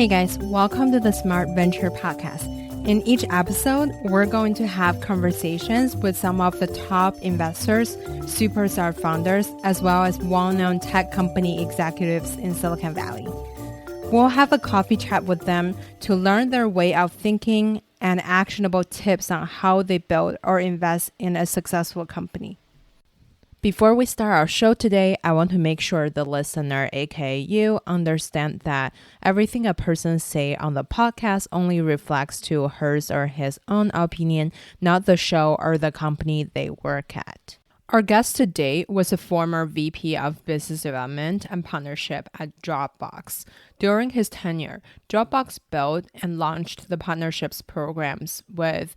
Hey guys, welcome to the Smart Venture Podcast. In each episode, we're going to have conversations with some of the top investors, superstar founders, as well as well-known tech company executives in Silicon Valley. We'll have a coffee chat with them to learn their way of thinking and actionable tips on how they build or invest in a successful company. Before we start our show today, I want to make sure the listener, aka you, understand that everything a person say on the podcast only reflects to hers or his own opinion, not the show or the company they work at. Our guest today was a former VP of Business Development and Partnership at Dropbox. During his tenure, Dropbox built and launched the partnerships programs with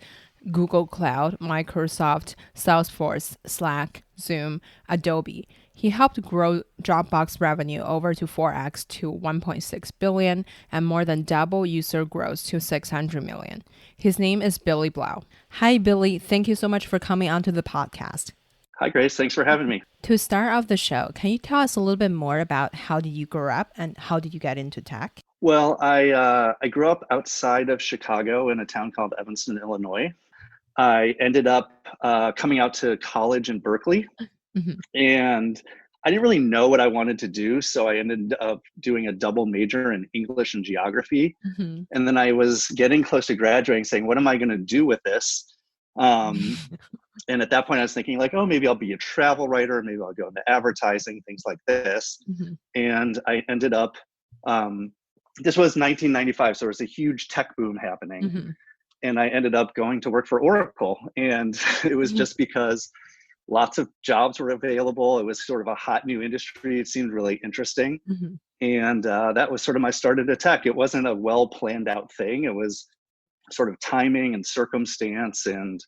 Google Cloud, Microsoft, Salesforce, Slack, Zoom, Adobe. He helped grow Dropbox revenue over to 4x to 1.6 billion and more than double user growth to 600 million. His name is Billy Blau. Hi, Billy. Thank you so much for coming onto the podcast. Hi, Grace. Thanks for having me. To start off the show, can you tell us a little bit more about how did you grow up and how did you get into tech? Well, I grew up outside of Chicago in a town called Evanston, Illinois. I ended up coming out to college in Berkeley, and I didn't really know what I wanted to do, so I ended up doing a double major in English and geography. And then I was getting close to graduating, saying, what am I going to do with this? And at that point, I was thinking like, oh, maybe I'll be a travel writer, maybe I'll go into advertising, things like this. And I ended up, this was 1995, so there was a huge tech boom happening. And I ended up going to work for Oracle. And it was just because lots of jobs were available. It was sort of a hot new industry. It seemed really interesting. And that was sort of my start into tech. It wasn't a well planned out thing. It was sort of timing and circumstance and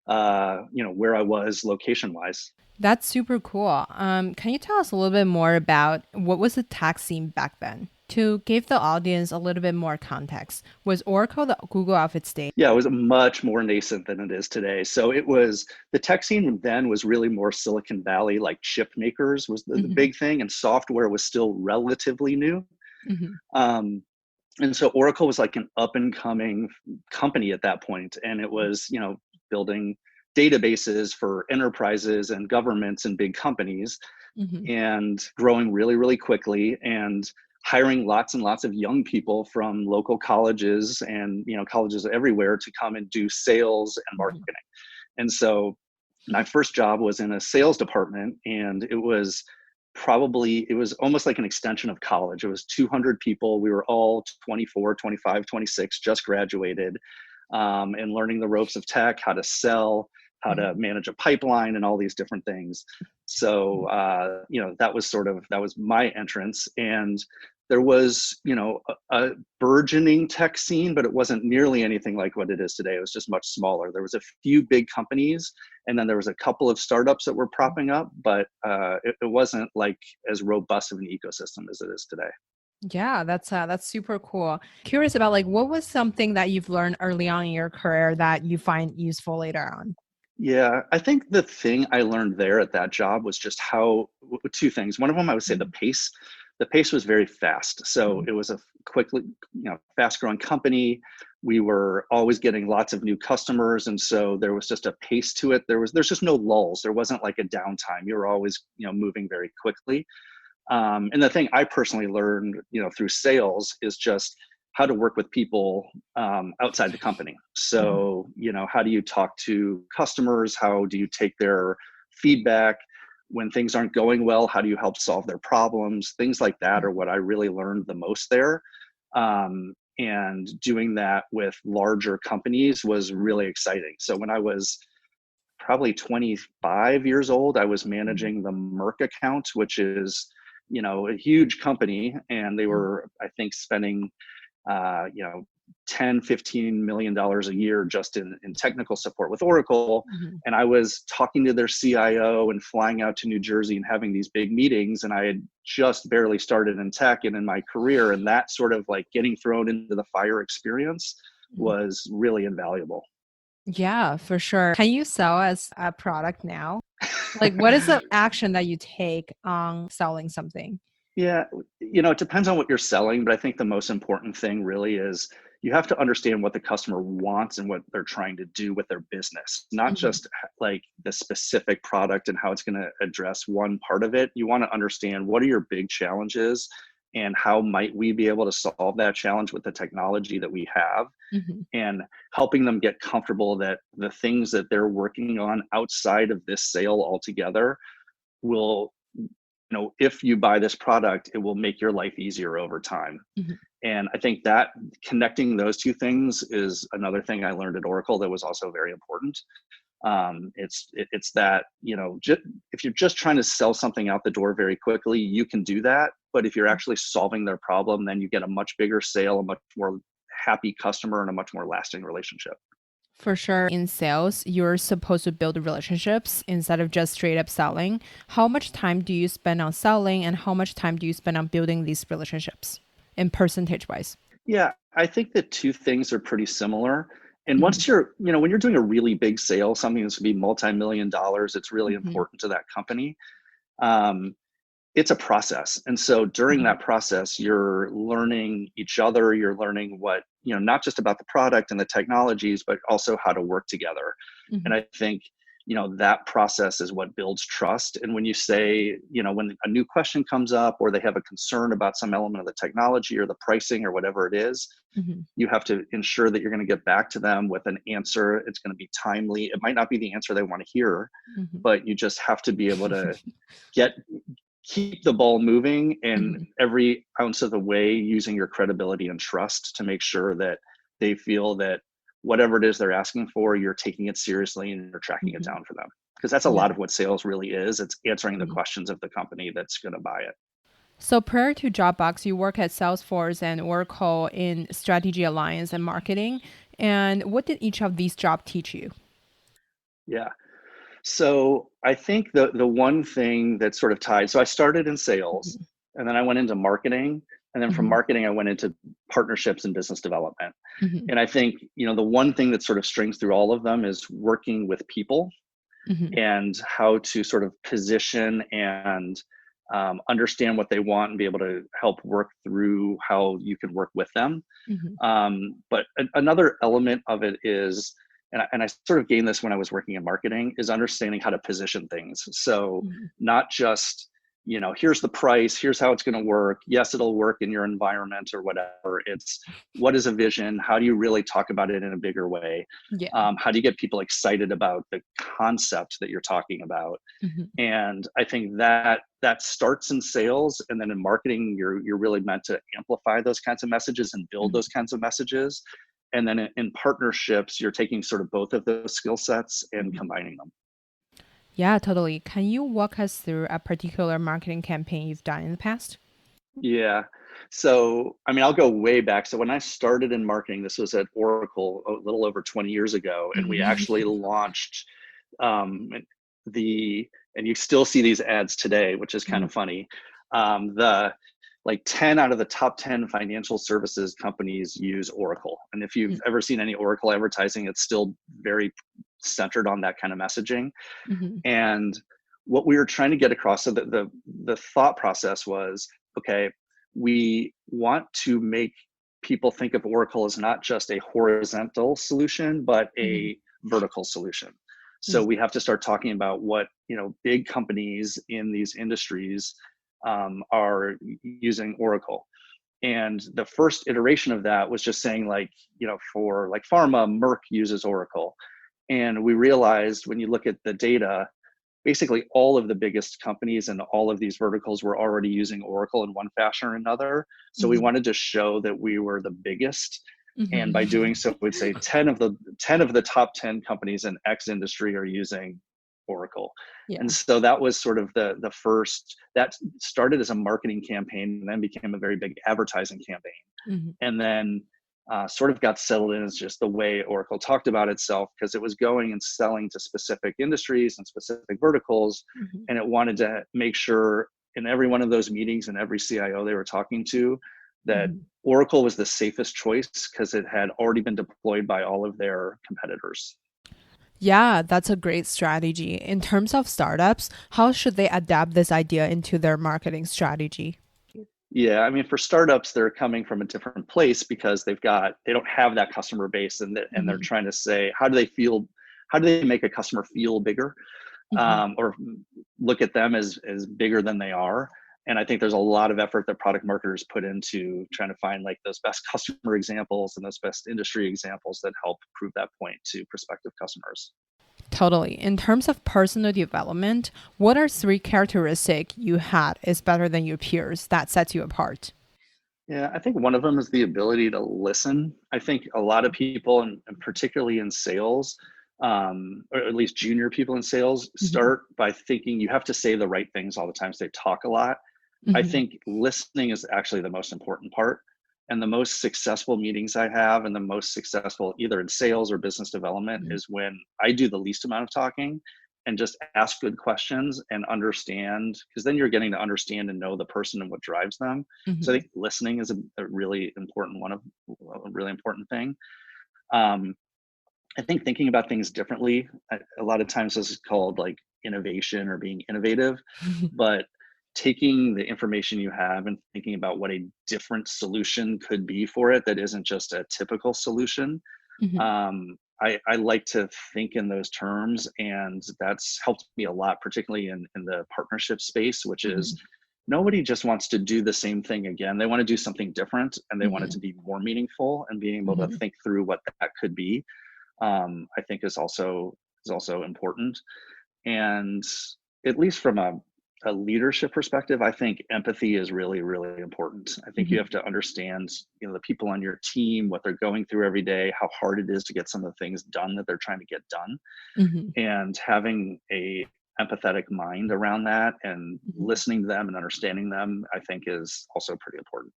where I was location wise. That's super cool. Can you tell us a little bit more about what was the tech scene back then? To give the audience a little bit more context, was Oracle the Google of its day? Yeah, it was much more nascent than it is today. So it was, the tech scene then was really more Silicon Valley, like chip makers was the big thing, and software was still relatively new. And so Oracle was like an up and coming company at that point, and it was, building databases for enterprises and governments and big companies, and growing really, really quickly, and hiring lots and lots of young people from local colleges and colleges everywhere to come and do sales and marketing. And so my first job was in a sales department, and it was almost like an extension of college. It was 200 people. We were all 24, 25, 26, just graduated, and learning the ropes of tech, how to sell, how to manage a pipeline, and all these different things. So, that was my entrance. And there was, a burgeoning tech scene, but it wasn't nearly anything like what it is today. It was just much smaller. There was a few big companies, and then there was a couple of startups that were propping up, but it wasn't like as robust of an ecosystem as it is today. Yeah, that's super cool. Curious about like what was something that you've learned early on in your career that you find useful later on? Yeah, I think the thing I learned there at that job was just two things. One of them, I would say the pace. The pace was very fast. So it was a quickly, fast growing company. We were always getting lots of new customers. And so there was just a pace to it. There's just no lulls. There wasn't like a downtime. You were always, moving very quickly. And the thing I personally learned, through sales is just how to work with people outside the company. So, how do you talk to customers? How do you take their feedback? When things aren't going well, how do you help solve their problems? Things like that are what I really learned the most there. And doing that with larger companies was really exciting. So when I was probably 25 years old, I was managing the Merck account, which is, a huge company. And they were, I think, spending, 10, $15 million a year just in technical support with Oracle. And I was talking to their CIO and flying out to New Jersey and having these big meetings. And I had just barely started in tech and in my career. And that sort of like getting thrown into the fire experience was really invaluable. Yeah, for sure. Can you sell as a product now? Like what is the action that you take on selling something? Yeah, it depends on what you're selling, but I think the most important thing really is you have to understand what the customer wants and what they're trying to do with their business, not Hmm. just like the specific product and how it's going to address one part of it. You want to understand what are your big challenges and how might we be able to solve that challenge with the technology that we have, Hmm. and helping them get comfortable that the things that they're working on outside of this sale altogether will, if you buy this product, it will make your life easier over time. Hmm. And I think that connecting those two things is another thing I learned at Oracle that was also very important. It's that, if you're just trying to sell something out the door very quickly, you can do that. But if you're actually solving their problem, then you get a much bigger sale, a much more happy customer, and a much more lasting relationship. For sure, in sales, you're supposed to build relationships instead of just straight up selling. How much time do you spend on selling and how much time do you spend on building these relationships in percentage wise? Yeah, I think the two things are pretty similar. And Hmm. once when you're doing a really big sale, something that's going to be multi-million dollars, it's really Hmm. important to that company. Um, it's a process. And so during Hmm. that process, you're learning each other, you're learning what, not just about the product and the technologies, but also how to work together. Hmm. And I think, that process is what builds trust. And when you say, when a new question comes up or they have a concern about some element of the technology or the pricing or whatever it is, Hmm. you have to ensure that you're going to get back to them with an answer. It's going to be timely. It might not be the answer they want to hear, Hmm. but you just have to be able to get keep the ball moving and Hmm. every ounce of the way using your credibility and trust to make sure that they feel that whatever it is they're asking for, you're taking it seriously and you're tracking it Hmm. down for them. Because that's a Yeah. lot of what sales really is. It's answering the Mhm. questions of the company that's going to buy it. So prior to Dropbox, you work at Salesforce and Oracle in strategy alliance and marketing. And what did each of these jobs teach you? Yeah. So I think the one thing that sort of tied, so I started in sales Hmm. and then I went into marketing. And then from Hmm. marketing, I went into partnerships and business development. Hmm. And I think, the one thing that sort of strings through all of them is working with people Hmm. and how to sort of position and understand what they want and be able to help work through how you can work with them. Hmm. But another element of it is, and I sort of gained this when I was working in marketing, is understanding how to position things. So Hmm. not just, here's the price, here's how it's going to work. Yes, it'll work in your environment or whatever. It's what is a vision? How do you really talk about it in a bigger way? Yeah. How do you get people excited about the concept that you're talking about? Hmm. And I think that starts in sales, and then in marketing you're really meant to amplify those kinds of messages and build those Hmm. kinds of messages. And then in partnerships you're taking sort of both of those skill sets and Hmm. combining them. Yeah, totally. Can you walk us through a particular marketing campaign you've done in the past? Yeah. So I mean, I'll go way back. So when I started in marketing, this was at Oracle a little over 20 years ago, and we Hmm. actually launched um, the, and you still see these ads today, which is kind of funny. The like 10 out of the top 10 financial services companies use Oracle. And if you've ever seen any Oracle advertising, it's still very centered on that kind of messaging. Hmm. And what we were trying to get across, so the thought process was, okay, we want to make people think of Oracle as not just a horizontal solution, but Hmm. a vertical solution. So Yeah. we have to start talking about what, big companies in these industries are using Oracle. And the first iteration of that was just saying, like, for like pharma, Merck uses Oracle. And we realized when you look at the data, basically all of the biggest companies and all of these verticals were already using Oracle in one fashion or another. So we Hmm. wanted to show that we were the biggest. And by Hmm. doing so, we'd say 10 of the top 10 companies in X industry are using Oracle. And Yeah. so that was sort of the first, that started as a marketing campaign and then became a very big advertising campaign. Hmm. And then sort of got settled in as just the way Oracle talked about itself, because it was going and selling to specific industries and specific verticals. Hmm. And it wanted to make sure in every one of those meetings and every CIO they were talking to that Hmm. Oracle was the safest choice because it had already been deployed by all of their competitors. Yeah, that's a great strategy. In terms of startups, how should they adapt this idea into their marketing strategy? Yeah, I mean, for startups, they're coming from a different place because they don't have that customer base, and they're Hmm. trying to say, how do they make a customer feel bigger, Hmm. or look at them as bigger than they are. And I think there's a lot of effort that product marketers put into trying to find like those best customer examples and those best industry examples that help prove that point to prospective customers. Totally. In terms of personal development, what are three characteristics you had is better than your peers that sets you apart? Yeah, I think one of them is the ability to listen. I think a lot of people, and particularly in sales, or at least junior people in sales, Hmm. start by thinking you have to say the right things all the time. So they talk a lot. I Hmm. think listening is actually the most important part. And the most successful meetings I have, and the most successful either in sales or business development, is when I do the least amount of talking and just ask good questions and understand, because then you're getting to understand and know the person and what drives them. So I Hmm. think listening is a really important a really important thing. Um, I think thinking about things differently, a lot of times this is called like innovation or being innovative, but taking the information you have and thinking about what a different solution could be for it that isn't just a typical solution. Hmm. I like to think in those terms, and that's helped me a lot, particularly in the partnership space, which is Hmm. nobody just wants to do the same thing again. They want to do something different, and they want it Hmm. to be more meaningful, and being able to Hmm. think through what that could be, I think is also important. And at least from a leadership perspective, I think empathy is really, really important. I think you have Hmm. to understand, the people on your team, what they're going through every day, how hard it is to get some of the things done that they're trying to get done, Hmm. and having a empathetic mind around that and Hmm. listening to them and understanding them, I think is also pretty important.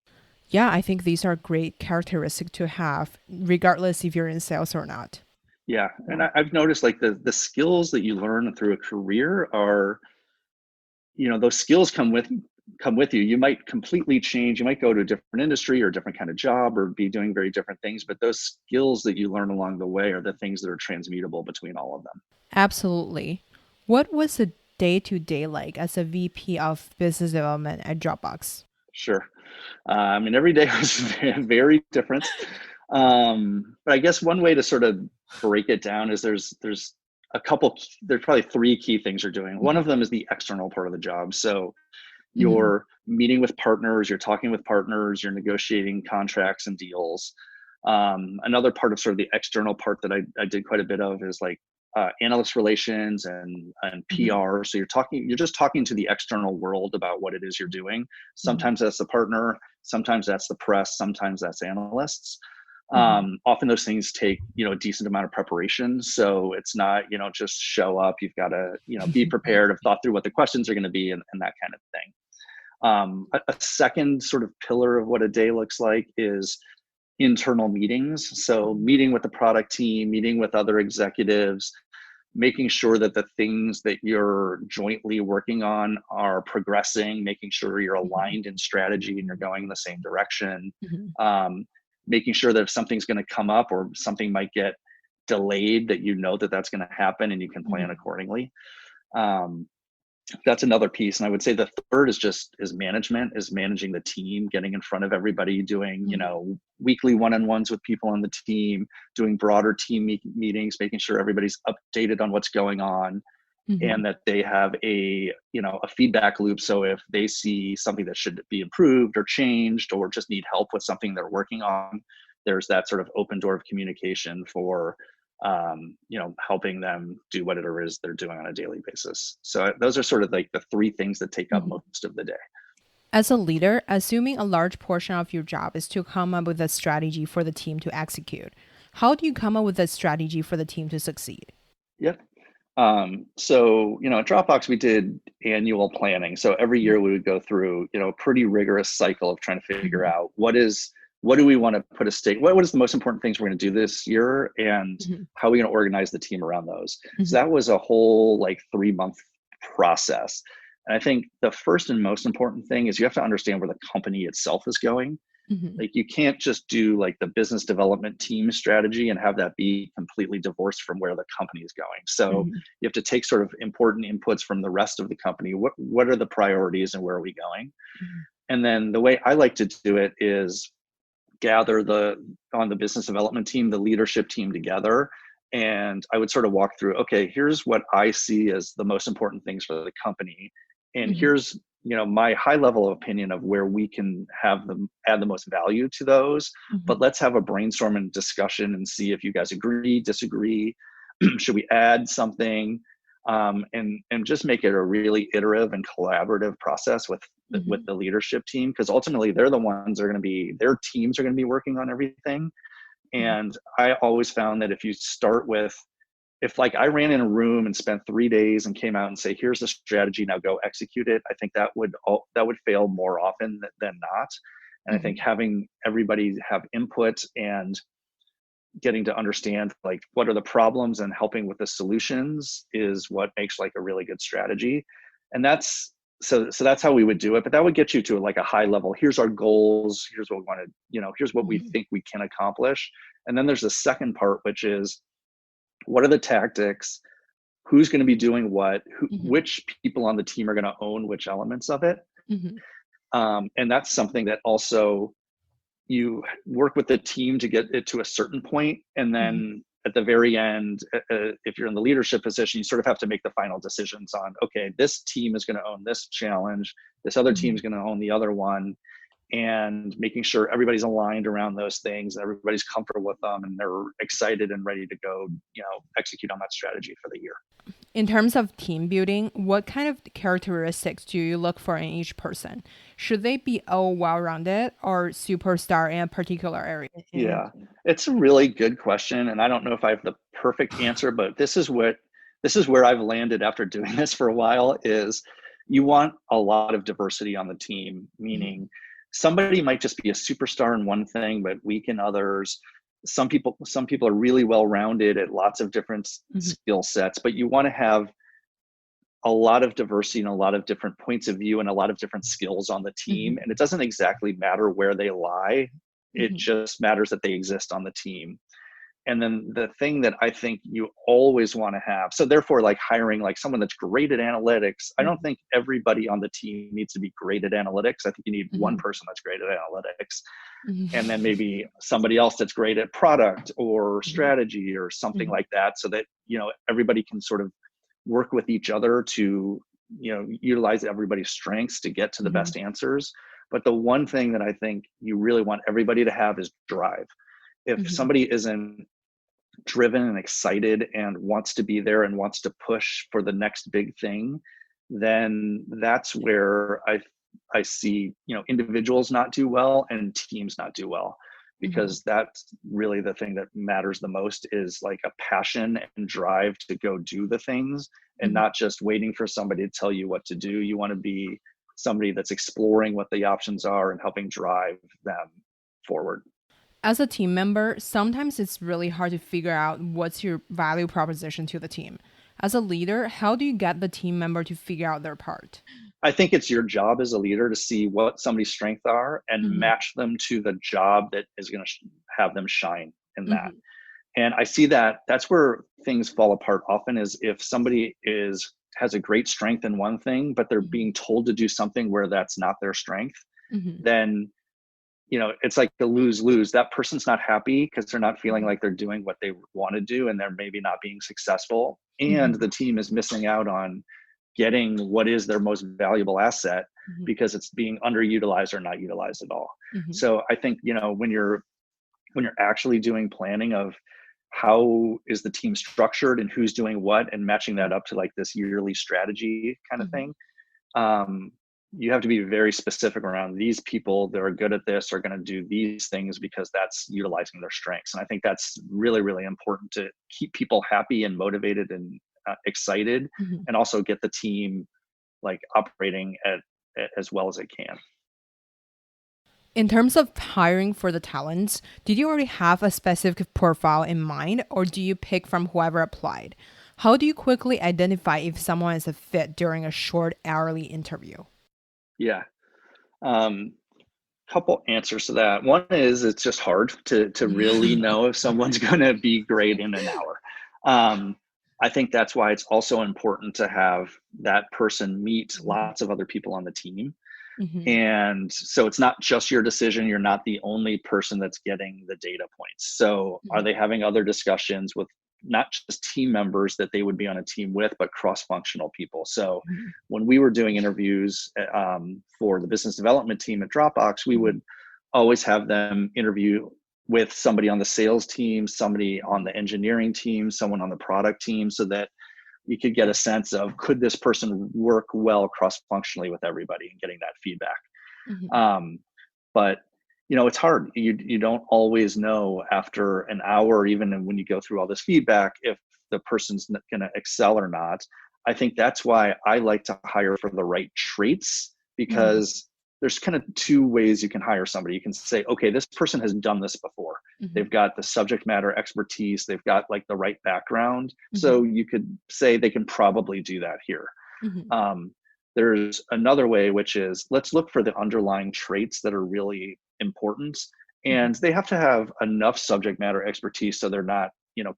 Yeah, I think these are great characteristics to have, regardless if you're in sales or not. Yeah, and Yeah. I've noticed like the skills that you learn through a career are, those skills come with you. You might completely change, you might go to a different industry or a different kind of job or be doing very different things, but those skills that you learn along the way are the things that are transmutable between all of them. Absolutely. What was the day to day like as a VP of business development at Dropbox? Sure. I mean, every day was very different. But I guess one way to sort of break it down is there's probably three key things you're doing. One of them is the external part of the job. So Hmm. you're meeting with partners, you're talking with partners, you're negotiating contracts and deals. Another part of sort of the external part that I did quite a bit of is like analyst relations and Hmm. PR. So you're just talking to the external world about what it is you're doing. Hmm. Sometimes that's the partner, sometimes that's the press, sometimes that's analysts. Hmm. Often those things take a decent amount of preparation. So it's not just show up. You've got to be prepared, have thought through what the questions are going to be, and that kind of thing. A second sort of pillar of what a day looks like is internal meetings. So, meeting with the product team, meeting with other executives, making sure that the things that you're jointly working on are progressing, making sure you're aligned in strategy and you're going in the same direction. Hmm. Um, Making sure that if something's going to come up or something might get delayed, that that that's going to happen and you can plan Hmm. accordingly. Um, that's another piece. And I would say the third is management, is managing the team, getting in front of everybody, doing weekly one-on-ones with people on the team, doing broader team meetings, making sure everybody's updated on what's going on, Hmm. and that they have a feedback loop. So if they see something that should be improved or changed or just need help with something they're working on, there's that sort of open door of communication for helping them do whatever it is they're doing on a daily basis. So those are sort of like the three things that take up Hmm. most of the day. As a leader, assuming a large portion of your job is to come up with a strategy for the team to execute, how do you come up with a strategy for the team to succeed? Yep. So, at Dropbox, we did annual planning. So every year we would go through, a pretty rigorous cycle of trying to figure Hmm. out what do we want to put a stake, what is the most important things we're going to do this year, and Hmm. how are we going to organize the team around those. So Hmm. that was a whole like 3-month process. And I think the first and most important thing is you have to understand where the company itself is going. Hmm. Like you can't just do like the business development team strategy and have that be completely divorced from where the company is going. So Hmm. you have to take sort of important inputs from the rest of the company. What are the priorities and where are we going? And then the way I like to do it is gather on the business development team, the leadership team together. And I would sort of walk through, okay, here's what I see as the most important things for the company. And here's, my high level of opinion of where we can have them add the most value to those. But let's have a brainstorm and discussion and see if you guys agree, disagree. Should we add something? And just make it a really iterative and collaborative process with the leadership team, because ultimately they're the ones that are going to be, their teams are going to be working on everything. And I always found that if you start with, if like I ran in a room and spent 3 days and came out and say, here's the strategy, now go execute it, I think that would fail more often than not. And I think having everybody have input and getting to understand like what are the problems and helping with the solutions is what makes like a really good strategy. And that's so that's how we would do it. But that would get you to like a high level. Here's our goals. Here's what we want to, here's what we think we can accomplish. And then there's the second part, which is what are the tactics? Who's going to be doing what? Which people on the team are going to own which elements of it? And that's something that also you work with the team to get it to a certain point, and then at the very end, if you're in the leadership position, you sort of have to make the final decisions on, okay, this team is going to own this challenge, this other team is going to own the other one, and making sure everybody's aligned around those things, everybody's comfortable with them, and they're excited and ready to go, execute on that strategy for the year. In terms of team building, what kind of characteristics do you look for in each person? Should they be all well-rounded or superstar in a particular area? Yeah, it's a really good question. And I don't know if I have the perfect answer, but this is where I've landed after doing this for a while, is you want a lot of diversity on the team, meaning somebody might just be a superstar in one thing, but weak in others. Some people are really well-rounded at lots of different skill sets, but you want to have a lot of diversity and a lot of different points of view and a lot of different skills on the team. And it doesn't exactly matter where they lie. It just matters that they exist on the team. And then the thing that I think you always want to have, so therefore like hiring like someone that's great at analytics, I don't think everybody on the team needs to be great at analytics. I think you need one person that's great at analytics, and then maybe somebody else that's great at product or strategy or something like that, so that, everybody can sort of work with each other to, utilize everybody's strengths to get to the best answers. But the one thing that I think you really want everybody to have is drive. If somebody isn't driven and excited and wants to be there and wants to push for the next big thing, then that's where I see, individuals not do well and teams not do well, because that's really the thing that matters the most, is like a passion and drive to go do the things and not just waiting for somebody to tell you what to do. You want to be somebody that's exploring what the options are and helping drive them forward. As a team member, sometimes it's really hard to figure out what's your value proposition to the team. As a leader, how do you get the team member to figure out their part? I think it's your job as a leader to see what somebody's strengths are and match them to the job that is going to have them shine in that. And I see that's where things fall apart often, is if somebody has a great strength in one thing, but they're being told to do something where that's not their strength, then it's like a lose-lose. That person's not happy because they're not feeling like they're doing what they want to do, and they're maybe not being successful. And the team is missing out on getting what is their most valuable asset because it's being underutilized or not utilized at all. So I think, when you're actually doing planning of how is the team structured and who's doing what, and matching that up to like this yearly strategy kind of thing, you have to be very specific around these people that are good at this are going to do these things because that's utilizing their strengths. And I think that's really, really important to keep people happy and motivated and excited, and also get the team like operating as well as it can. In terms of hiring for the talents, did you already have a specific profile in mind, or do you pick from whoever applied? How do you quickly identify if someone is a fit during a short hourly interview? Yeah. Couple answers to that. One is it's just hard to really know if someone's going to be great in an hour. I think that's why it's also important to have that person meet lots of other people on the team. And so it's not just your decision. You're not the only person that's getting the data points. So are they having other discussions with not just team members that they would be on a team with, but cross-functional people? So when we were doing interviews for the business development team at Dropbox, we would always have them interview with somebody on the sales team, somebody on the engineering team, someone on the product team, so that you could get a sense of, could this person work well cross-functionally with everybody, and getting that feedback. But it's hard. You don't always know after an hour, even when you go through all this feedback, if the person's going to excel or not. I think that's why I like to hire for the right traits, because there's kind of two ways you can hire somebody. You can say, okay, this person has done this before. They've got the subject matter expertise. They've got like the right background. So you could say they can probably do that here. There's another way, which is, let's look for the underlying traits that are really important. And they have to have enough subject matter expertise so they're not,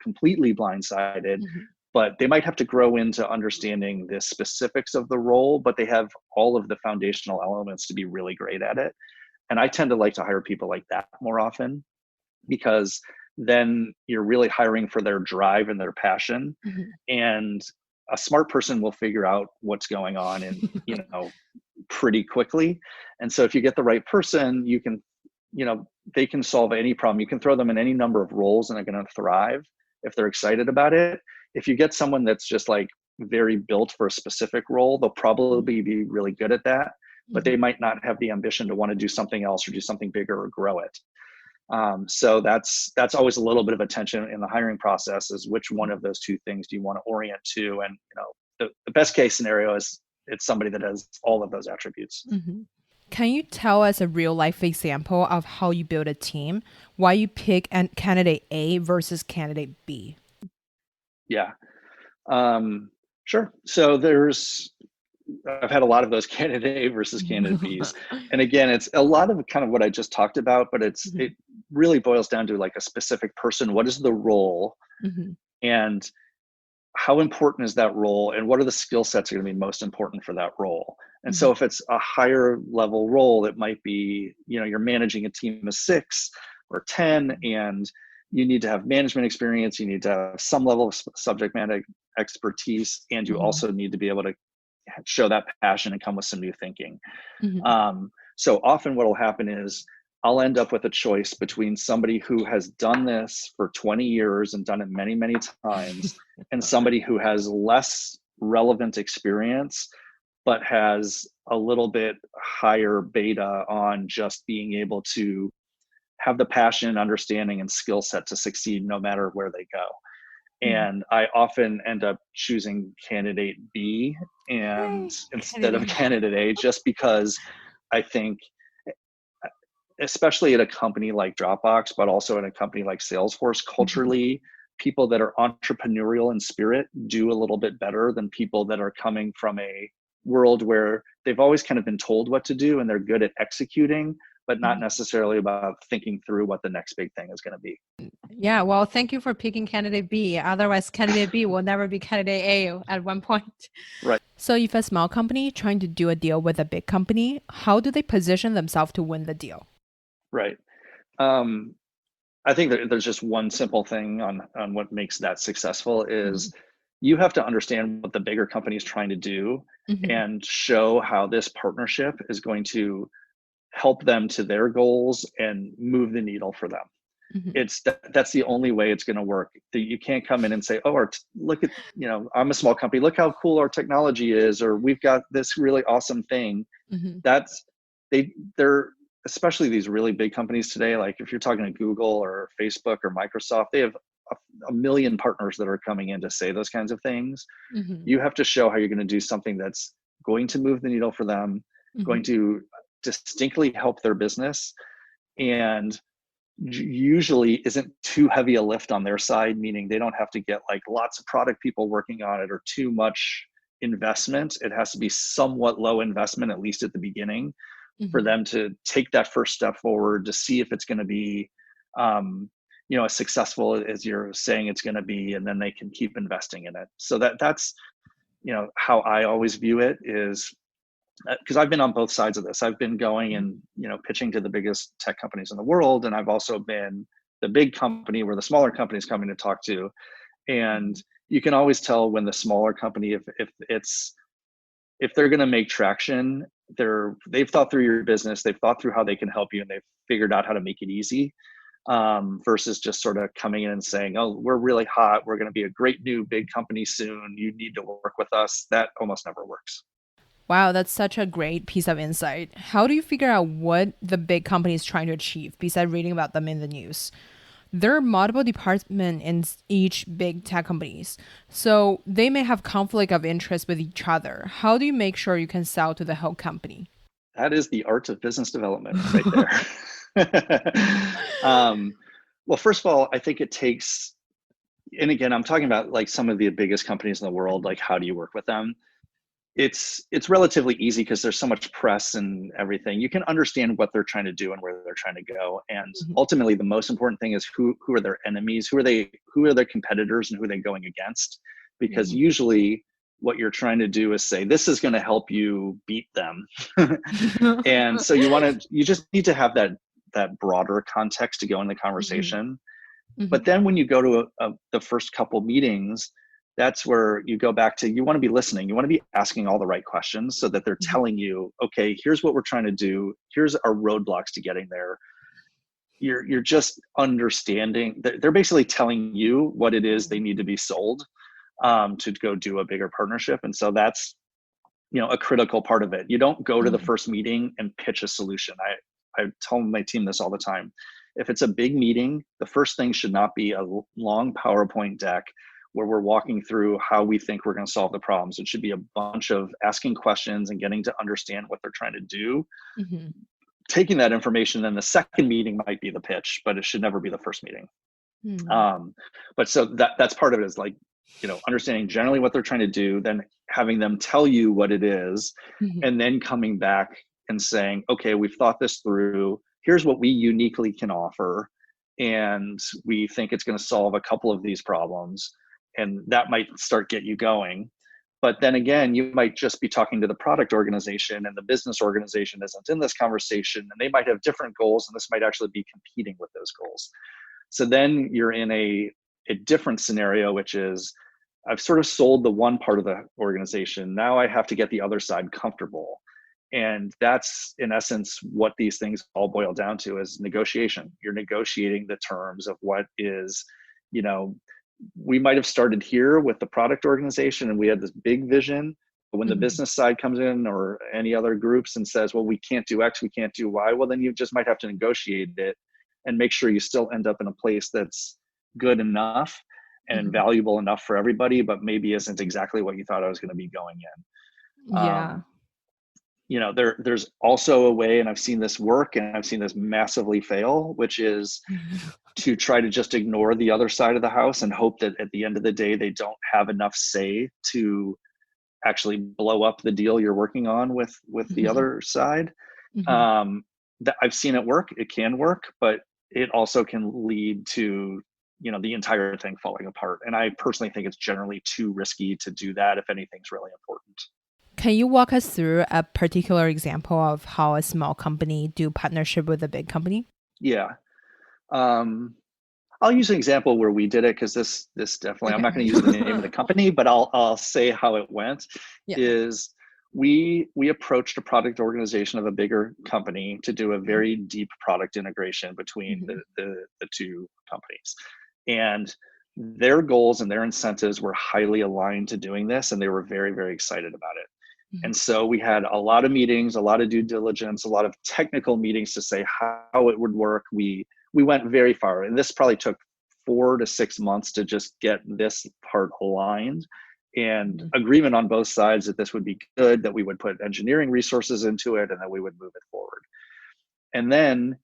completely blindsided. But they might have to grow into understanding the specifics of the role, but they have all of the foundational elements to be really great at it. And I tend to like to hire people like that more often, because then you're really hiring for their drive and their passion. And a smart person will figure out what's going on and, pretty quickly. And so if you get the right person, you can, they can solve any problem. You can throw them in any number of roles and they're going to thrive if they're excited about it. If you get someone that's just like very built for a specific role, they'll probably be really good at that, but they might not have the ambition to want to do something else or do something bigger or grow it. So that's always a little bit of a tension in the hiring process, is which one of those two things do you want to orient to? And the best case scenario is it's somebody that has all of those attributes. Can you tell us a real life example of how you build a team? Why you pick candidate A versus candidate B? Yeah, sure. So I've had a lot of those candidate A versus candidate Bs. And again, it's a lot of kind of what I just talked about, but it really boils down to like a specific person. What is the role? And how important is that role? And what are the skill sets that are going to be most important for that role? And so if it's a higher level role, it might be, you're managing a team of 6 or 10, and you need to have management experience. You need to have some level of subject matter expertise, and you also need to be able to show that passion and come with some new thinking. So often what will happen is I'll end up with a choice between somebody who has done this for 20 years and done it many, many times, and somebody who has less relevant experience, but has a little bit higher beta on just being able to have the passion, understanding, and skill set to succeed no matter where they go. And I often end up choosing candidate B instead of candidate A, just because I think, especially at a company like Dropbox, but also in a company like Salesforce, culturally, people that are entrepreneurial in spirit do a little bit better than people that are coming from a world where they've always kind of been told what to do and they're good at executing, but not necessarily about thinking through what the next big thing is going to be. Yeah, well, thank you for picking candidate B. Otherwise, candidate B will never be candidate A at one point. Right. So if a small company trying to do a deal with a big company, how do they position themselves to win the deal? Right. I think that there's just one simple thing on what makes that successful is you have to understand what the bigger company is trying to do and show how this partnership is going to help them to their goals and move the needle for them. That's the only way it's going to work. You can't come in and say, oh, look at, I'm a small company. Look how cool our technology is, or we've got this really awesome thing. They're especially these really big companies today. Like if you're talking to Google or Facebook or Microsoft, they have a million partners that are coming in to say those kinds of things. You have to show how you're going to do something that's going to move the needle for them, going to distinctly help their business, and usually isn't too heavy a lift on their side, meaning they don't have to get like lots of product people working on it or too much investment. It has to be somewhat low investment, at least at the beginning, for them to take that first step forward to see if it's going to be as successful as you're saying it's going to be, and then they can keep investing in it. So that's how I always view it, is because I've been on both sides of this. I've been going and pitching to the biggest tech companies in the world, and I've also been the big company where the smaller companies coming to talk to. And you can always tell when the smaller company, if they're going to make traction, they've thought through your business, they've thought through how they can help you, and they've figured out how to make it easy, versus just sort of coming in and saying, oh, we're really hot, we're going to be a great new big company soon, you need to work with us. That almost never works. Wow, that's such a great piece of insight. How do you figure out what the big company is trying to achieve besides reading about them in the news? There are multiple departments in each big tech companies, so they may have conflict of interest with each other. How do you make sure you can sell to the whole company? That is the art of business development right there. Well, first of all, I think it takes, and again, I'm talking about like some of the biggest companies in the world, like how do you work with them? It's relatively easy because there's so much press and everything. You can understand what they're trying to do and where they're trying to go. And ultimately, the most important thing is who are their enemies, who are their competitors, and who are they going against? Because usually what you're trying to do is say, this is going to help you beat them. And so you just need to have that broader context to go in the conversation. But then when you go to the first couple meetings, that's where you go back to, you want to be listening. You want to be asking all the right questions so that they're telling you, okay, here's what we're trying to do. Here's our roadblocks to getting there. You're just understanding. They're basically telling you what it is they need to be sold to go do a bigger partnership. And so that's, a critical part of it. You don't go to the first meeting and pitch a solution. I tell my team this all the time. If it's a big meeting, the first thing should not be a long PowerPoint deck where we're walking through how we think we're going to solve the problems. It should be a bunch of asking questions and getting to understand what they're trying to do. Taking that information, then the second meeting might be the pitch, but it should never be the first meeting. But so that's part of it, is like, understanding generally what they're trying to do, then having them tell you what it is, and then coming back and saying, okay, we've thought this through. Here's what we uniquely can offer. And we think it's going to solve a couple of these problems. And that might start get you going. But then again, you might just be talking to the product organization, and the business organization isn't in this conversation, and they might have different goals, and this might actually be competing with those goals. So then you're in a different scenario, which is, I've sort of sold the one part of the organization. Now I have to get the other side comfortable. And that's in essence what these things all boil down to, is negotiation. You're negotiating the terms of what is, we might have started here with the product organization and we had this big vision. But when the business side comes in, or any other groups, and says, well, we can't do X, we can't do Y, well, then you just might have to negotiate it and make sure you still end up in a place that's good enough and valuable enough for everybody, but maybe isn't exactly what you thought I was going to be going in. Yeah. There's also a way, and I've seen this work and I've seen this massively fail, which is to try to just ignore the other side of the house and hope that at the end of the day, they don't have enough say to actually blow up the deal you're working on with the other side. That I've seen it work. It can work, but it also can lead to, the entire thing falling apart. And I personally think it's generally too risky to do that if anything's really important. Can you walk us through a particular example of how a small company do partnership with a big company? Yeah. I'll use an example where we did it, because this definitely, I'm not going to use the name of the company, but I'll say how it went. Is we approached a product organization of a bigger company to do a very deep product integration between the two companies. And their goals and their incentives were highly aligned to doing this, and they were very, very excited about it. And so we had a lot of meetings, a lot of due diligence, a lot of technical meetings to say how it would work. We went very far, and this probably took 4 to 6 months to just get this part aligned, and agreement on both sides that this would be good, that we would put engineering resources into it, and that we would move it forward. And then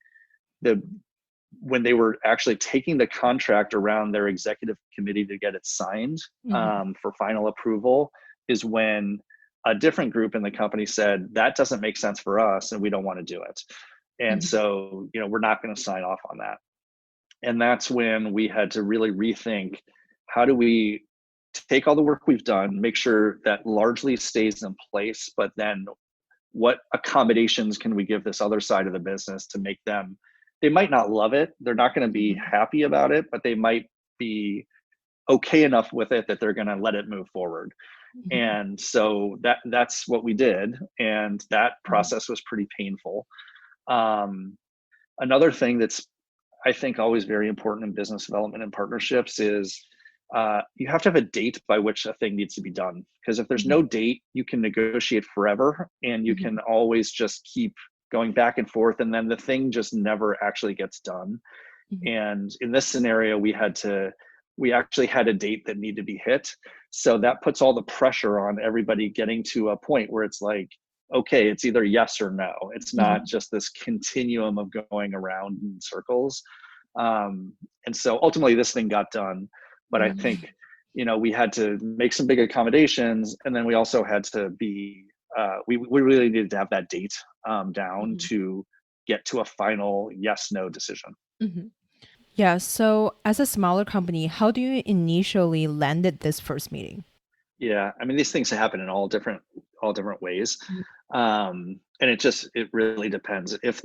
when they were actually taking the contract around their executive committee to get it signed for final approval, is when a different group in the company said, that doesn't make sense for us and we don't want to do it. And so, we're not going to sign off on that. And that's when we had to really rethink, how do we take all the work we've done, make sure that largely stays in place, but then what accommodations can we give this other side of the business to make them, they might not love it, they're not going to be happy about it, but they might be okay enough with it that they're going to let it move forward. And so that's what we did, and that process was pretty painful. Another thing that's, I think, always very important in business development and partnerships is you have to have a date by which a thing needs to be done. Because if there's no date, you can negotiate forever, and you can always just keep going back and forth, and then the thing just never actually gets done. And in this scenario, we actually had a date that needed to be hit. So that puts all the pressure on everybody getting to a point where it's like, okay, it's either yes or no. It's not just this continuum of going around in circles. And so ultimately this thing got done, but I think, we had to make some big accommodations, and then we also had to be, we really needed to have that date down to get to a final yes, no decision. Yeah. So as a smaller company, how do you initially landed this first meeting? Yeah, I mean, these things happen in all different ways, and it really depends. If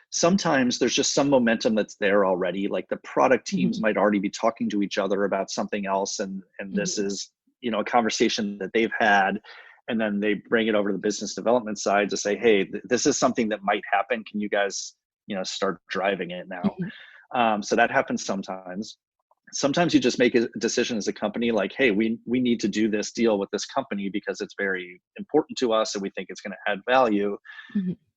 sometimes there's just some momentum that's there already, like the product teams might already be talking to each other about something else, and this is a conversation that they've had, and then they bring it over to the business development side to say, hey, this is something that might happen. Can you guys start driving it now? So that happens sometimes. Sometimes you just make a decision as a company, like, hey, we need to do this deal with this company because it's very important to us and we think it's going to add value.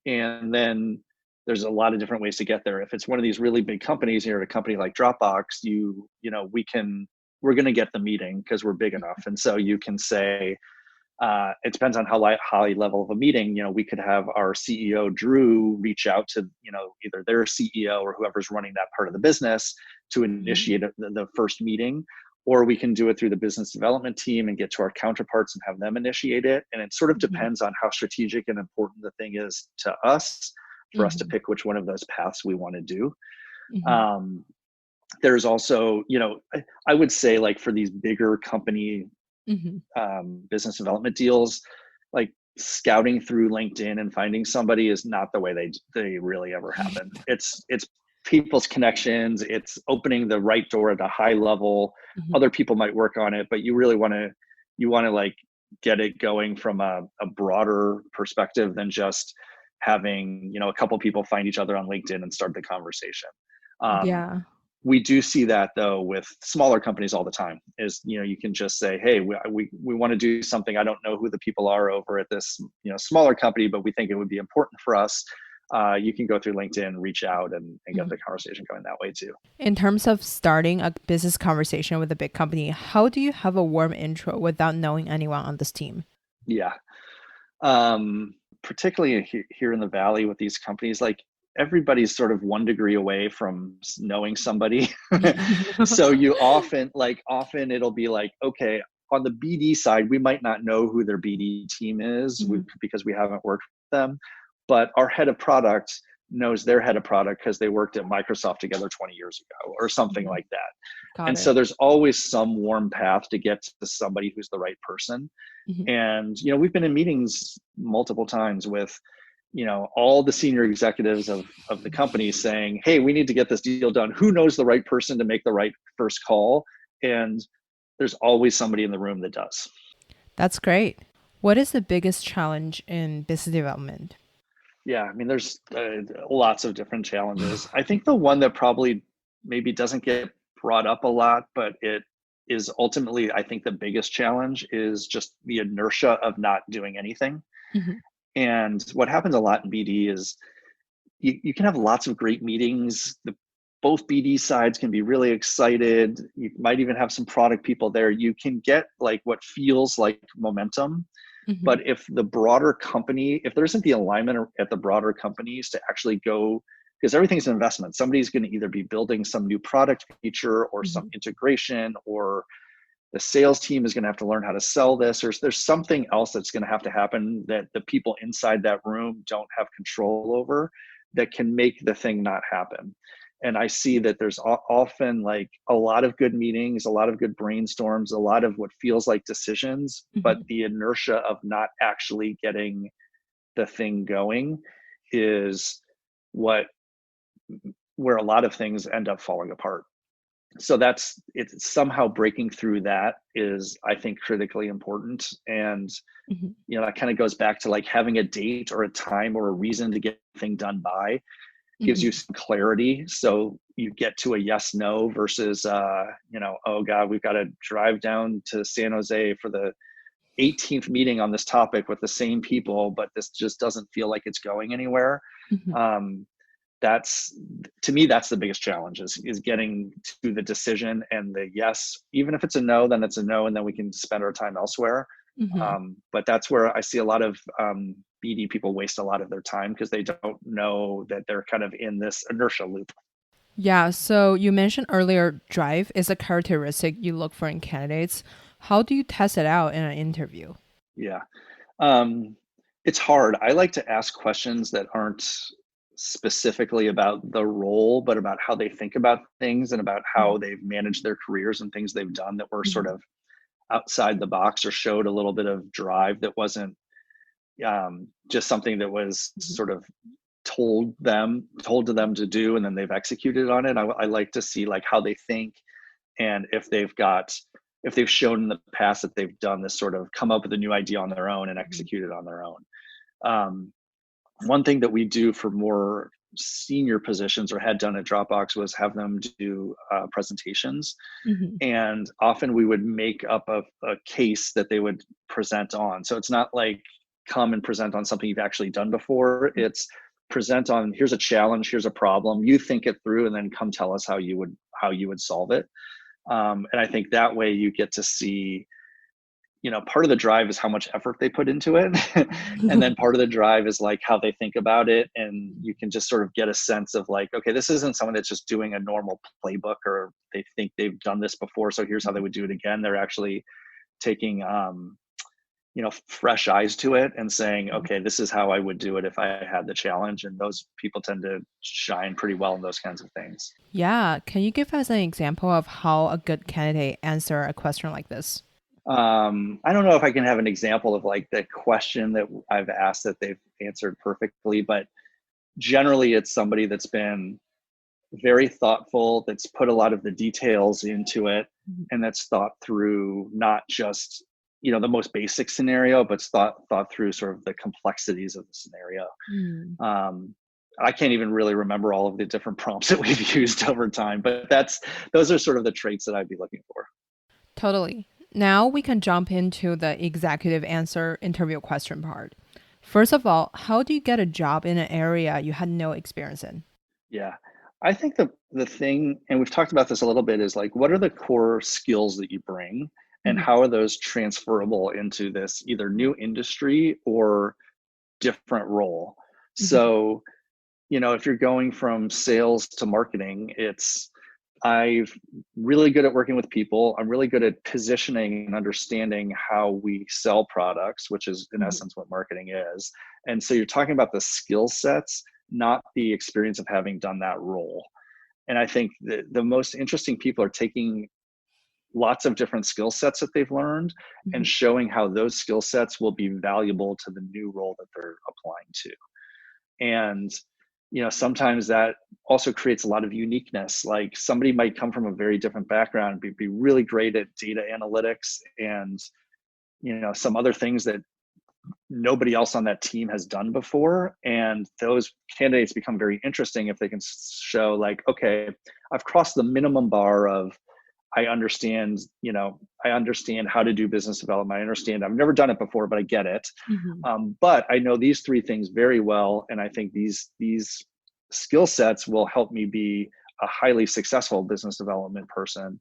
And then there's a lot of different ways to get there. If it's one of these really big companies, you're at a company like Dropbox, we're going to get the meeting because we're big enough. And so you can say, it depends on how high level of a meeting. We could have our CEO Drew reach out to either their CEO or whoever's running that part of the business to initiate the first meeting, or we can do it through the business development team and get to our counterparts and have them initiate it. And it sort of depends on how strategic and important the thing is to us for us to pick which one of those paths we want to do. There's also, I would say, like, for these bigger company business development deals, like scouting through LinkedIn and finding somebody is not the way they really ever happen. It's people's connections. It's opening the right door at a high level. Other people might work on it, but you really want to like get it going from a broader perspective than just having a couple people find each other on LinkedIn and start the conversation. Yeah. We do see that though with smaller companies all the time. Is you can just say, hey, we want to do something. I don't know who the people are over at this smaller company, but we think it would be important for us. You can go through LinkedIn, reach out, and get the conversation going that way too. In terms of starting a business conversation with a big company, how do you have a warm intro without knowing anyone on this team? Yeah. Particularly here in the Valley with these companies, like, everybody's sort of 1 degree away from knowing somebody. So you often it'll be like, okay, on the BD side, we might not know who their BD team is because we haven't worked with them, but our head of product knows their head of product because they worked at Microsoft together 20 years ago or something like that. So there's always some warm path to get to somebody who's the right person. And we've been in meetings multiple times with all the senior executives of the company saying, hey, we need to get this deal done. Who knows the right person to make the right first call? And there's always somebody in the room that does. That's great. What is the biggest challenge in business development? Yeah, I mean, there's lots of different challenges. I think the one that probably maybe doesn't get brought up a lot, but it is ultimately, I think, the biggest challenge is just the inertia of not doing anything. And what happens a lot in BD is you can have lots of great meetings. Both BD sides can be really excited. You might even have some product people there. You can get like what feels like momentum. But if the broader company, if there isn't the alignment at the broader companies to actually go, because everything's an investment. Somebody's going to either be building some new product feature or some integration, or the sales team is going to have to learn how to sell this, or there's something else that's going to have to happen that the people inside that room don't have control over that can make the thing not happen. And I see that there's often like a lot of good meetings, a lot of good brainstorms, a lot of what feels like decisions, but the inertia of not actually getting the thing going is where a lot of things end up falling apart. So it's somehow breaking through that is, I think, critically important. And that kind of goes back to like having a date or a time or a reason to get the thing done by gives you some clarity. So you get to a yes, no versus, oh God, we've got to drive down to San Jose for the 18th meeting on this topic with the same people, but this just doesn't feel like it's going anywhere. That's, to me, that's the biggest challenge is getting to the decision and the yes. Even if it's a no, then it's a no, and then we can spend our time elsewhere. But that's where I see a lot of BD people waste a lot of their time because they don't know that they're kind of in this inertia loop. Yeah, so you mentioned earlier drive is a characteristic you look for in candidates. How do you test it out in an interview? Yeah, it's hard. I like to ask questions that aren't specifically about the role, but about how they think about things and about how they've managed their careers and things they've done that were sort of outside the box or showed a little bit of drive that wasn't just something that was sort of told to them to do and then they've executed on it. I like to see like how they think, and if they've shown in the past that they've done this sort of come up with a new idea on their own and execute it on their own. One thing that we do for more senior positions or had done at Dropbox was have them do presentations. And often we would make up a case that they would present on. So it's not like come and present on something you've actually done before. It's present on, here's a challenge, here's a problem, you think it through, and then come tell us how you would solve it. And I think that way you get to see, part of the drive is how much effort they put into it. And then part of the drive is like how they think about it. And you can just sort of get a sense of like, okay, this isn't someone that's just doing a normal playbook or they think they've done this before, so here's how they would do it again. They're actually taking, fresh eyes to it and saying, okay, this is how I would do it if I had the challenge. And those people tend to shine pretty well in those kinds of things. Yeah. Can you give us an example of how a good candidate answer a question like this? I don't know if I can have an example of like the question that I've asked that they've answered perfectly, but generally it's somebody that's been very thoughtful, that's put a lot of the details into it, and that's thought through not just, the most basic scenario, but thought through sort of the complexities of the scenario. I can't even really remember all of the different prompts that we've used over time, but those are sort of the traits that I'd be looking for. Totally. Now we can jump into the executive answer interview question part. First of all, how do you get a job in an area you had no experience in? Yeah, I think the thing, and we've talked about this a little bit, is like, what are the core skills that you bring and how are those transferable into this either new industry or different role? So, if you're going from sales to marketing, I'm really good at working with people. I'm really good at positioning and understanding how we sell products, which is in essence what marketing is. And so you're talking about the skill sets, not the experience of having done that role. And I think the most interesting people are taking lots of different skill sets that they've learned and showing how those skill sets will be valuable to the new role that they're applying to. And sometimes that also creates a lot of uniqueness. Like somebody might come from a very different background, be really great at data analytics and, some other things that nobody else on that team has done before. And those candidates become very interesting if they can show like, okay, I've crossed the minimum bar of, I understand how to do business development. I understand, I've never done it before, but I get it. But I know these three things very well. And I think these skill sets will help me be a highly successful business development person.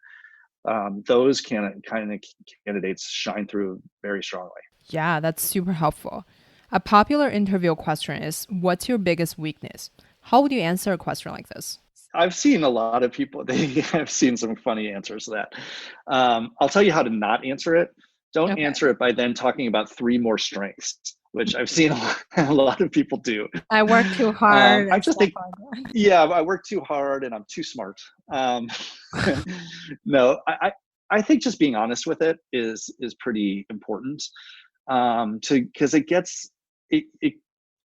Those kind of candidates shine through very strongly. Yeah, that's super helpful. A popular interview question is, what's your biggest weakness? How would you answer a question like this? I've seen a lot of people, I've seen some funny answers to that. I'll tell you how to not answer it. Don't answer it by then talking about three more strengths. which I've seen a lot of people do. I work too hard I and just stuff think, like that. yeah, I work too hard and I'm too smart. Um, no, I think just being honest with it is pretty important, because it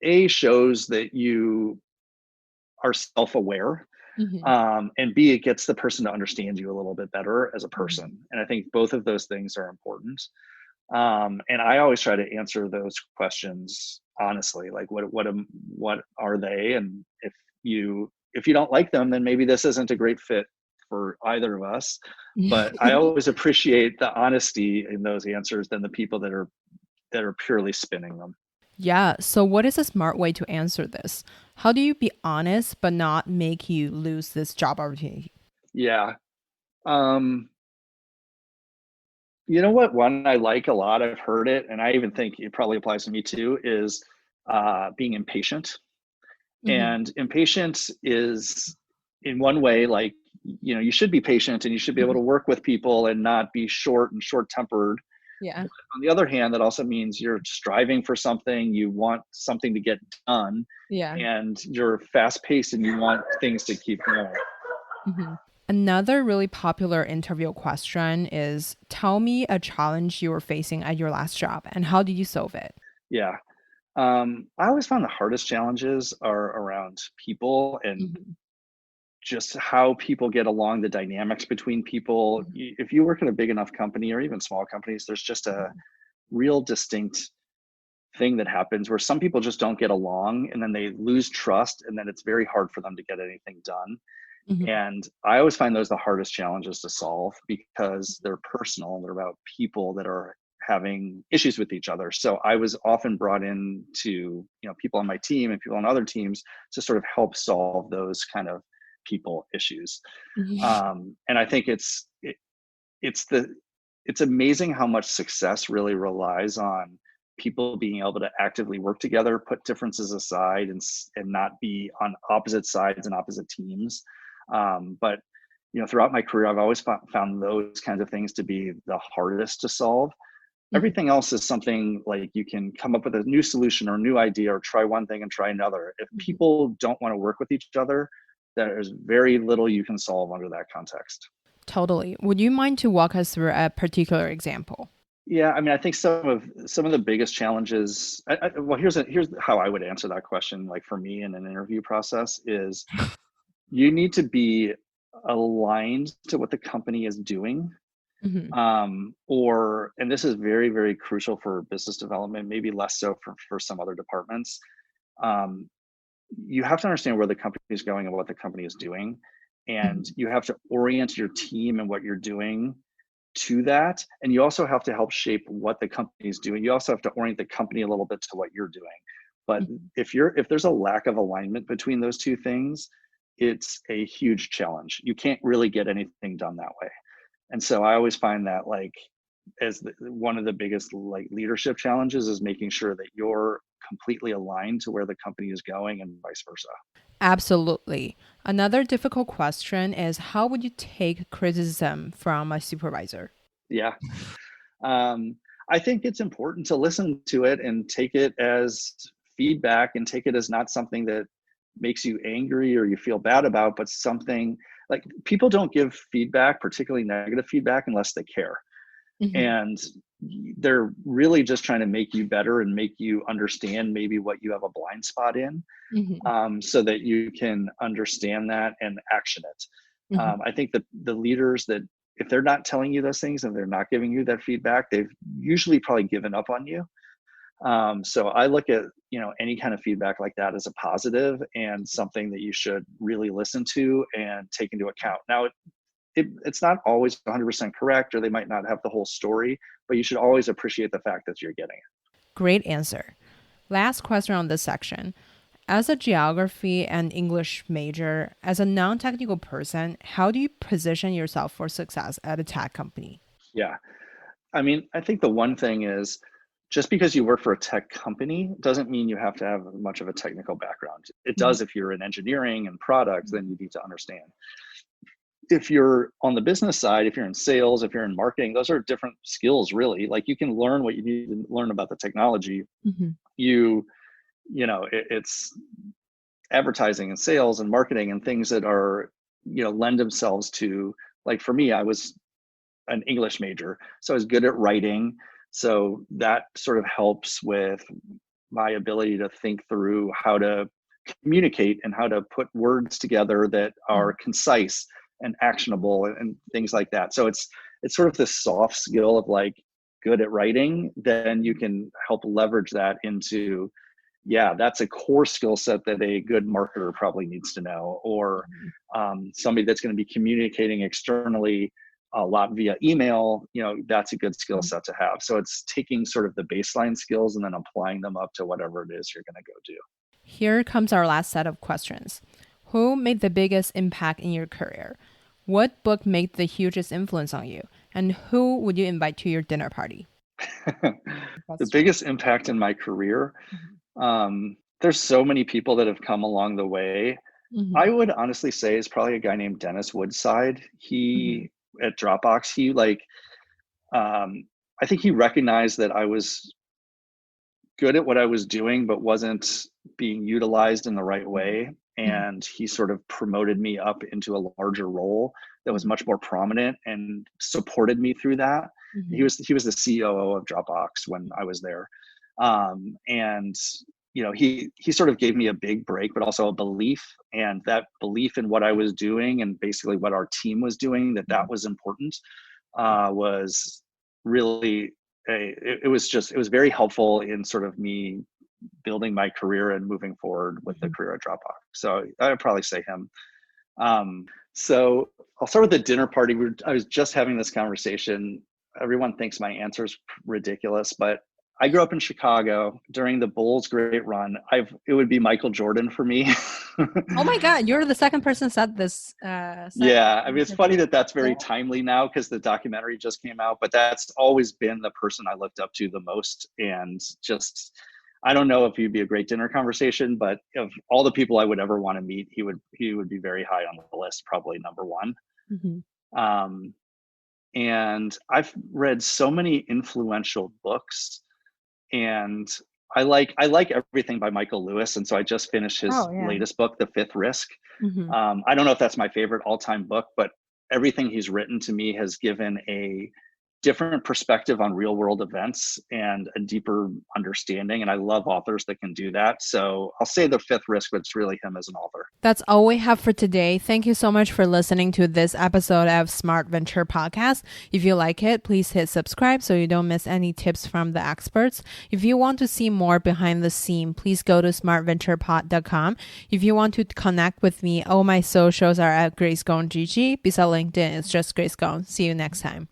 a shows that you are self-aware, Mhm, and B, it gets the person to understand you a little bit better as a mhm. person. And I think both of those things are important. And I always try to answer those questions honestly, like what are they? And if you don't like them, then maybe this isn't a great fit for either of us. But I always appreciate the honesty in those answers than the people that are purely spinning them. Yeah, so what is a smart way to answer this? How do you be honest but not make you lose this job opportunity? Yeah. Um, You know what? One I like a lot, I've heard it, and I even think it probably applies to me too, is being impatient. Mhm, And impatient is, in one way, like, you should be patient and you should be able mhm. to work with people and not be short tempered. Yeah. But on the other hand, that also means you're striving for something, you want something to get done, Yeah. and you're fast paced and you want things to keep going. Mhm. Another really popular interview question is tell me a challenge you were facing at your last job and how did you solve it? Yeah. I always find the hardest challenges are around people and Mhm, just how people get along, the dynamics between people. mhm, If you work in a big enough company or even small companies, there's just a mhm, real distinct thing that happens where some people just don't get along and then they lose trust and then it's very hard for them to get anything done. mhm, And I always find those the hardest challenges to solve because they're personal. They're about people that are having issues with each other. So I was often brought in to, people on my team and people on other teams to sort of help solve those kind of people issues. mhm, And I think it's the it's amazing how much success really relies on people being able to actively work together, put differences aside, and not be on opposite sides and opposite teams. But throughout my career, I've always found those kinds of things to be the hardest to solve. mhm, Everything else is something like you can come up with a new solution or a new idea or try one thing and try another. If mhm. people don't want to work with each other, there's very little you can solve under that context. Totally. Would you mind to walk us through a particular example? Yeah, I mean, I think some of the biggest challenges. Well, here's how I would answer that question. Like for me in an interview process, is you need to be aligned to what the company is doing. Mhm, Or, and this is very, very crucial for business development, maybe less so for some other departments. Um, you have to understand where the company is going and what the company is doing, and mhm, you have to orient your team and what you're doing to that. And you also have to help shape what the company is doing. You also have to orient the company a little bit to what you're doing. But mhm. if there's a lack of alignment between those two things, it's a huge challenge. You can't really get anything done that way. And so I always find that, like, one of the biggest like leadership challenges is making sure that you're completely aligned to where the company is going and vice versa. Absolutely. Another difficult question is how would you take criticism from a supervisor? Yeah. Um, I think it's important to listen to it and take it as feedback and take it as not something that makes you angry or you feel bad about, but something like, people don't give feedback, particularly negative feedback, unless they care. Mhm, And they're really just trying to make you better and make you understand maybe what you have a blind spot in, mhm, so that you can understand that and action it. mhm. I think that the leaders that, if they're not telling you those things and they're not giving you that feedback, they've usually probably given up on you. So I look at any kind of feedback like that as a positive and something that you should really listen to and take into account. Now, it's not always 100% correct, or they might not have the whole story, but you should always appreciate the fact that you're getting it. Great answer. Last question on this section. As a geography and English major, as a non technical person, how do you position yourself for success at a tech company? Yeah. I mean, I think the one thing is, just because you work for a tech company doesn't mean you have to have much of a technical background. It Mhm, does if you're in engineering and product, mhm, then you need to understand. if you're on the business side, if you're in sales, if you're in marketing, those are different skills, really. Like you can learn what you need to learn about the technology. It's advertising and sales and marketing and things that are, lend themselves to, like for me, I was an English major, so I was good at writing. So that sort of helps with my ability to think through how to communicate and how to put words together that are concise and actionable and things like that. So it's sort of this soft skill of like good at writing, then you can help leverage that into, that's a core skill set that a good marketer probably needs to know, or somebody that's going to be communicating externally a lot via email, that's a good skill set to have. So it's taking sort of the baseline skills and then applying them up to whatever it is you're going to go do. Here comes our last set of questions. Who made the biggest impact in your career? What book made the hugest influence on you? And who would you invite to your dinner party? The biggest impact in my career? There's so many people that have come along the way. I would honestly say is probably a guy named Dennis Woodside. He at Dropbox, he I think he recognized that I was good at what I was doing, but wasn't being utilized in the right way. And he sort of promoted me up into a larger role that was much more prominent and supported me through that. He was the COO of Dropbox when I was there. And he sort of gave me a big break, but also a belief, and that belief in what I was doing and basically what our team was doing, that was important, was really, it was very helpful in sort of me building my career and moving forward with the career at Dropbox. So I would probably say him. So I'll start with the dinner party. I was just having this conversation. Everyone thinks my answer is ridiculous, but I grew up in Chicago during the Bulls' great run. It would be Michael Jordan for me. Oh my God, you're the second person said this. Yeah, I mean, it's funny that's very timely now because the documentary just came out, but that's always been the person I looked up to the most. And just, I don't know if he'd be a great dinner conversation, but of all the people I would ever want to meet, he would be very high on the list, probably number one. And I've read so many influential books. And I like everything by Michael Lewis. And so I just finished his latest book, The Fifth Risk. I don't know if that's my favorite all-time book, but everything he's written to me has given a different perspective on real world events and a deeper understanding. And I love authors that can do that. So I'll say The Fifth Risk, but it's really him as an author. That's all we have for today. Thank you so much for listening to this episode of Smart Venture Podcast. If you like it, please hit subscribe so you don't miss any tips from the experts. If you want to see more behind the scene, please go to smartventurepod.com. If you want to connect with me, all my socials are at Grace Gong GG. Beside LinkedIn, it's just Grace Gong. See you next time.